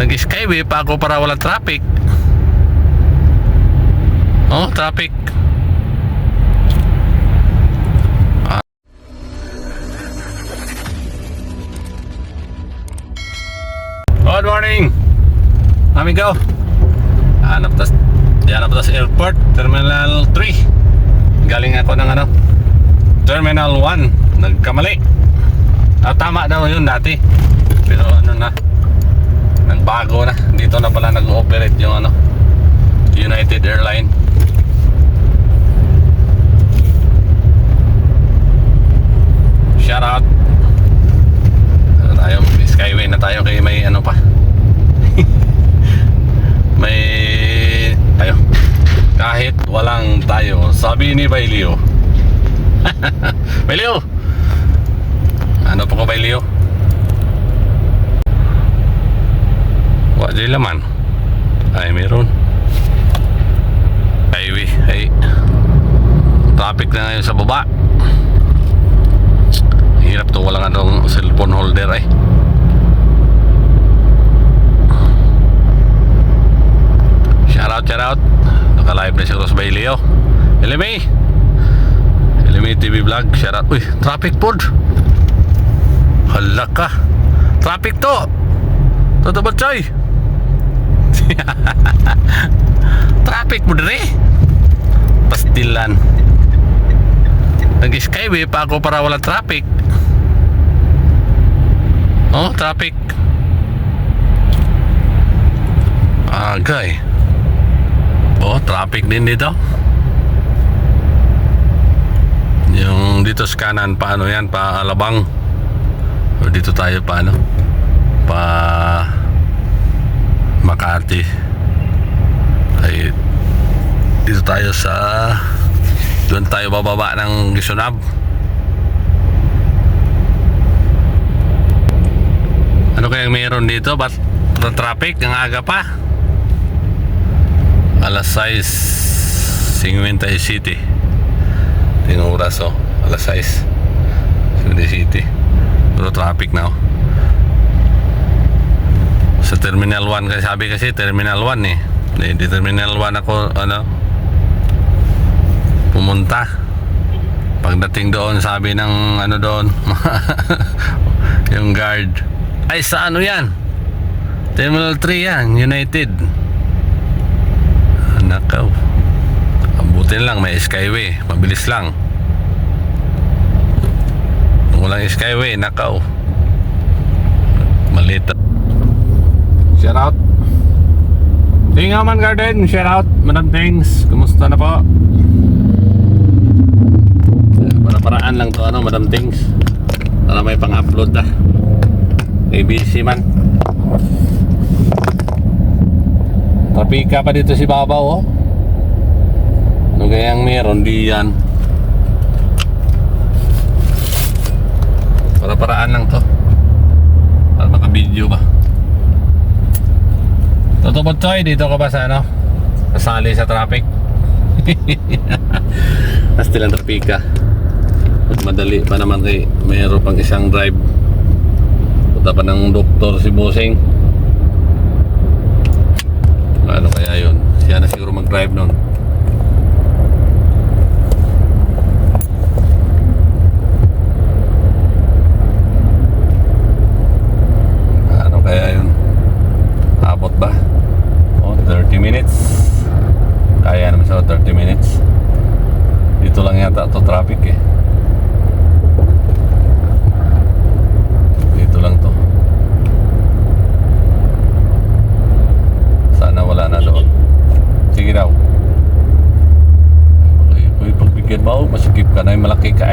Nag-skyway pa ako para walang traffic. Oh, traffic. Good morning, amigo. Hanap tas sa airport, Terminal 3. Galing ako ng Terminal 1. Nagkamali. Tama daw yun dati. Pero na, nagbago na. Dito na pala nag-ooperate yung United Airlines. Shout out. Tayo, skyway na tayo kay may pa. May tayo. Kahit walang tayo, sabi ni Bailio. Bailio. Ano po ko Bailio? Wala di laman. Ay meron. Highway, ay traffic na ngayon sa baba. Hirap to, walang cellphone holder ay. Shout out. Naka-live na si Ross Bailio. LMA TV vlog. Shout out. Uy, traffic pod. Hala ka. Traffic to. Toto ba choy? Traffic mo dre. Pastilan. Nag-skyway pa ako para walang traffic. Oh, traffic. Agay. Oh, traffic din dito. Yung dito sa kanan, paano yan? Pa Alabang. O dito tayo pa Pa Makati. Ay dito tayo sa doon tayo bababa ng Gisunab. Ano kayang meron dito? Ba't traffic ng aga pa? Alas 6:50 City. Tingnan oras alas 6:50 City. Puro traffic na sa Terminal 1 kasi sabi kasi Terminal 1 di Terminal 1 ako pumunta. Pagdating doon sabi ng doon yung guard ay sa yan Terminal 3 yan, United. Nakaw, abutin lang, may skyway, mabilis lang. Kung walang skyway, nakaw, malita. Shout out Tingaman Garden. Shout out Madam Things. Kumusta na po? Para-paraan lang to Madam Things, para may pang-upload ABC man. Trapika pa dito si Babaw Ano kayang meron diyan? Para-paraan lang to, para maka-video ba. Totoo Choy, dito ka ba sa kasali sa traffic? Pastilan trapika. Madali pa naman kay mayroon pang isang drive. Punta pa ng doktor si Bossing. Ano kaya yun? Siya na siguro mag-drive nun. Ano kaya yun? Abot ba? 30 minutes. Kaya naman sa 30 minutes. Dito lang yata to traffic Dito lang to. Sana wala na doon. Sige daw. Uy, pagbigyan mo, masikip ka na yung malaki ka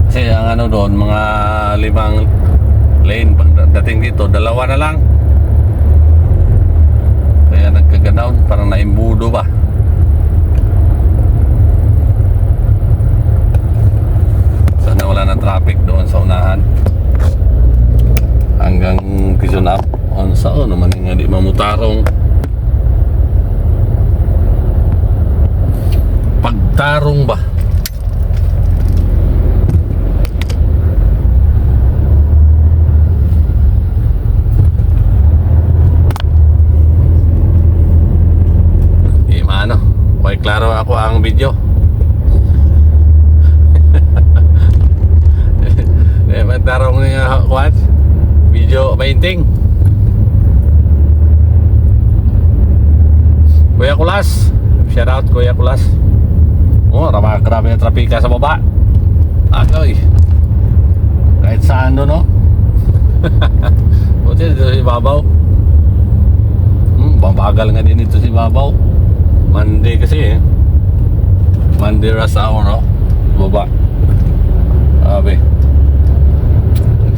Kasi ang doon, mga 5 lane. Pagdating dito, 2 na lang. Kaya nagkaganown, parang naimbudo ba. Sana wala na traffic doon sa unahan. Hanggang Gisunab. On sao naman nga di mamutarong. Pagtarong ba? klaro ako ang video. Tarong what? Video painting. Kuya Kulas, shout out Kuya Kulas. Oh, grabe na trapika sa baba. Agoy. Kahit saan doon, no? Buti dito si Babaw. Babagal nga din ito si Babaw. Monday kasi eh. Monday rush hour, no? Baba. Sabi.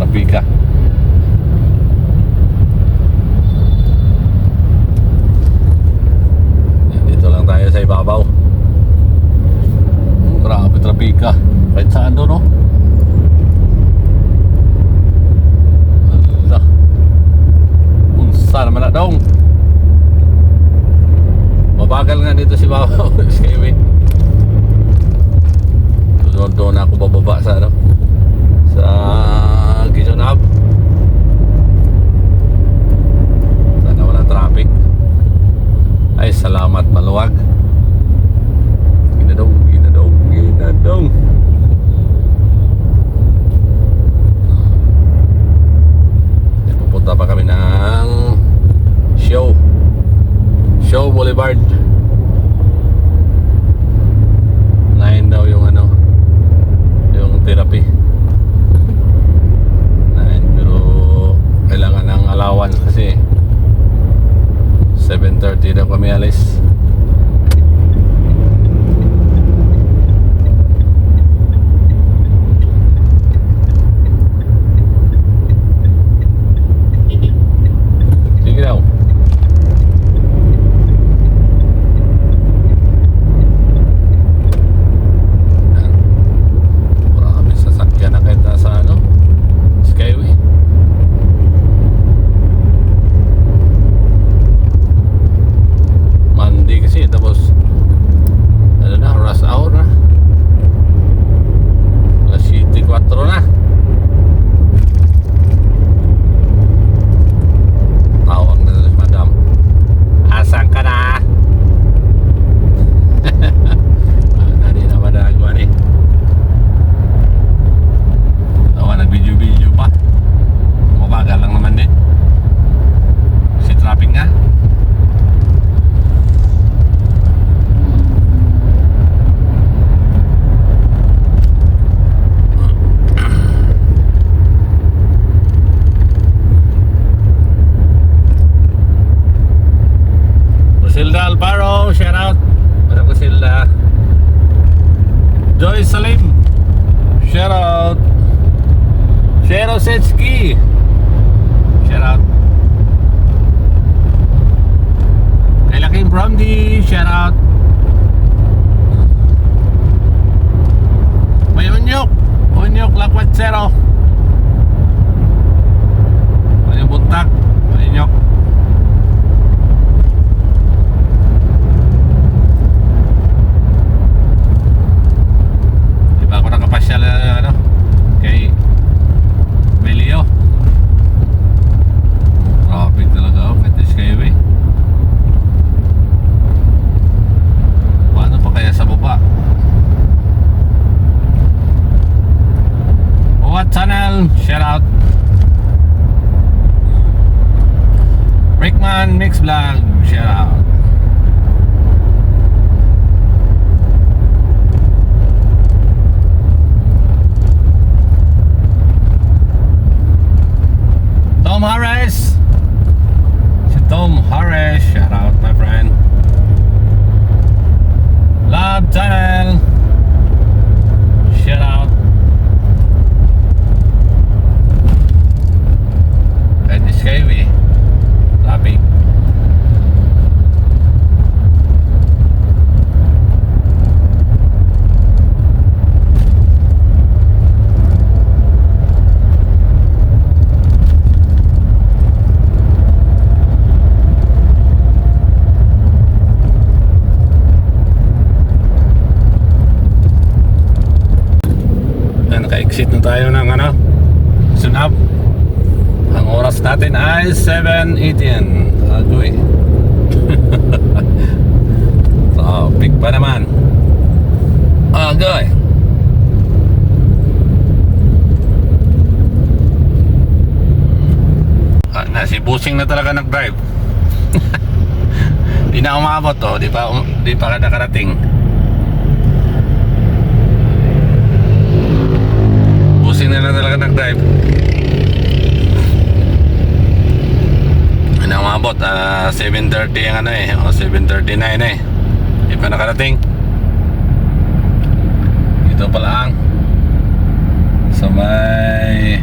Trapika. Dito lang tayo sa ibabaw. Grabe trapika. Kahit saan doon, no? Unsa naman na daw. Mabagal nga dito si Babaw. Skyway. Doon ako bababa sa ano, sa Quezon Hub. Sana walang traffic. Ay salamat maluwag. Ginadong pupunta pa kami ng Show Boulevard. 9 daw yung ano, yung therapy 9, pero kailangan ng allowance kasi 7:30 daw kami alis. Sige daw. Marami sasakyan na kahit sa ano, Skyway. Monday kasi, tapos ano na, rush hour na, alas 7:04 na. Tawag na si madam, asan ka na? Nadi na madagwa ni tawa, nag-video pa. Mabagal lang naman din si traffic nga. Silda Alvaro, shout out. Para ko Silda. Joy Salim, shout out. Shero Setski, shout out. Kay Laking Bromdy, shout out. May Unyok Lakwat Zero. May Buntak, Unyok. Di ba ako nakapasyal ano, kay Melio. Traffic talaga ako kahit Skyway. Paano pa kaya sa baba? What channel? Shout out. Rickman Mix Vlog, shout out. Tom Harris. Si Tom Harris, shout out my friend. Love channel, shout out. Kahit Skyway traffic. Naka-exit na tayo ng ano, Sunab. Ang oras natin ay 7:18. Agoy. Oh, big pa naman. Agay. Si Busing na talaga nag-drive. Di na umabot oh, di pa ka nakarating. Busing na talaga nag-drive. Di na umabot, 7:30 ang ano eh, o 7:39 eh. Di pa nakarating. Ito pala ang sa may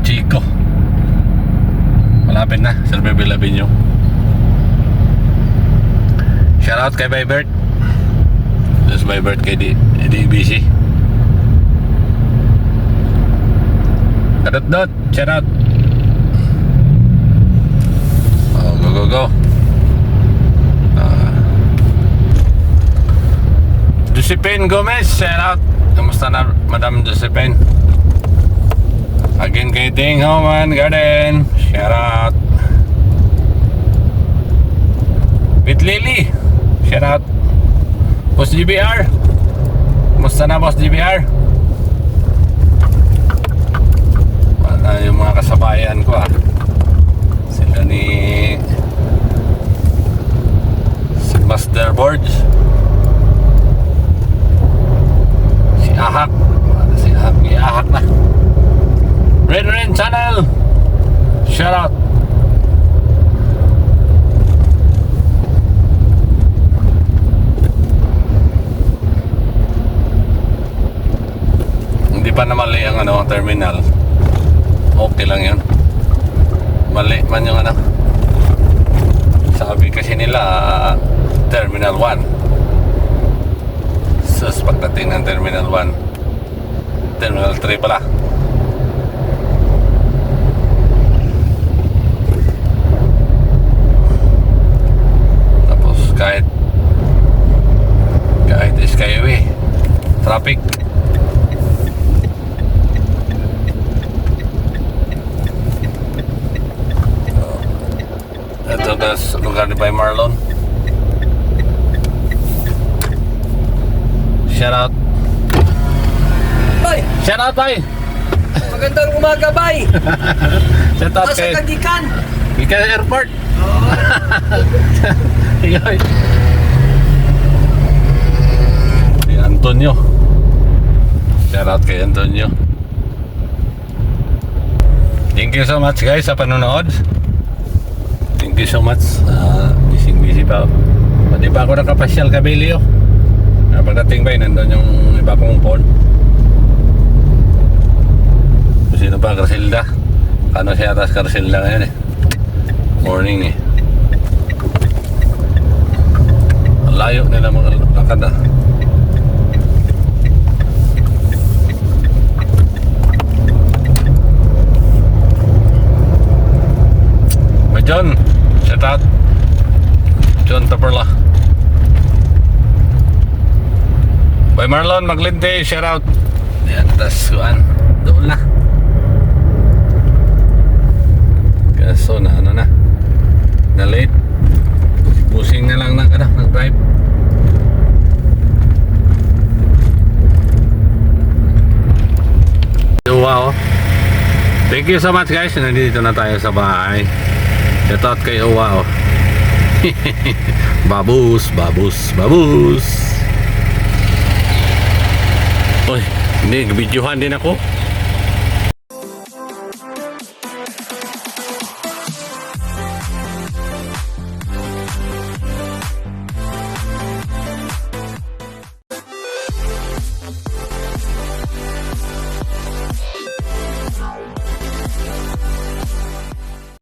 Chico. Malapit na, Cervebel Avenue. Shoutout kay Bybert. This Bybert kay DBC. Kadot-dot, shoutout. Oh, go. Josephine Gomez, shoutout. Kamusta na, Madam Josephine? Again kay Ting Home and Garden, shoutout. With Lily, shoutout. Boss GBR, kumusta na Boss GBR? Yung mga kasabayan ko sila ni si Master Boards, si Ahak Ahak na Ren Channel, shout out. Hindi pa na mali ang terminal. Okay lang yun. Mali man yung sabi kasi nila Terminal 1. Sus, pagdating ng Terminal 1, Terminal 3 pala. Tapos kahit Skyway traffic. Ito na lugar ni Bay Marlon. Shout out. Bay! Shout out, Bay! Magandang umaga, Bay! Shout out Asa kay kagikan? Gikan Airport. Yoy. Si Antonio. Shout out kay Antonio. Thank you so much guys sa panonood. Thank you so much. Busy pa. Pati pa ako nakapasyal Cabello. Pagdating ba nandun yung iba kong phone. Sino pa? Carcelda. Kano siya atas Carcelda ngayon eh. Morning eh. Ang layo nila mga lakad John, shout out John Taperla. By Marlon Maglinte, shout out. Yan, tas kuan doon na. Kaso na na late. Pusing na lang nag-drive. Wow. Thank you so much guys. Nandito na tayo sa bahay. Shout out kay Owa Babus. Uy, hindi, videohan din ako.